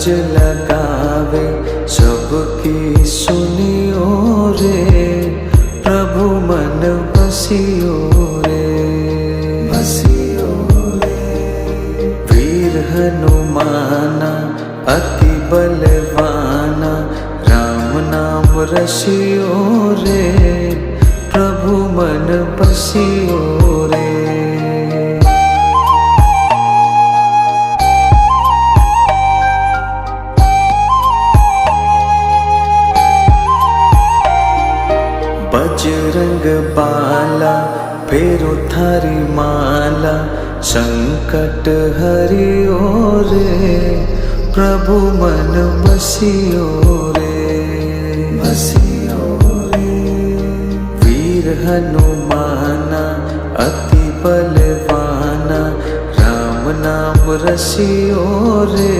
अरज लगावे सबकी सुनियो रे, प्रभु मन बसियो रे, बसियो रे। वीर हनुमाना अति बलवाना, राम नाम रसियो रे, प्रभु मन बसियो रे। बजरंग बाला फेरो थारी माला, संकट हरियो रे, प्रभु मन बसियो रे, बसियो रे। वीर हनुमाना अति बलवाना, राम नाम रसियो रे।